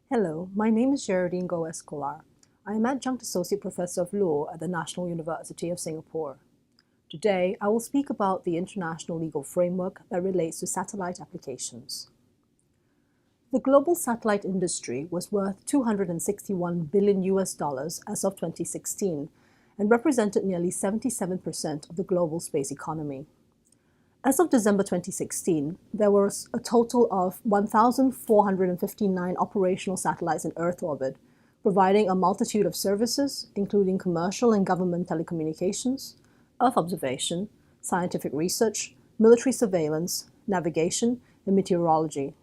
Hello, my name is Gérardine Goh Escolar. I am Adjunct Associate Professor of Law at the National University of Singapore. Today, I will speak about the international legal framework that relates to satellite applications. The global satellite industry was worth $261 billion as of 2016 and represented nearly 77% of the global space economy. As of December 2016, there was a total of 1,459 operational satellites in Earth orbit, providing a multitude of services, including commercial and government telecommunications, Earth observation, scientific research, military surveillance, navigation, and meteorology,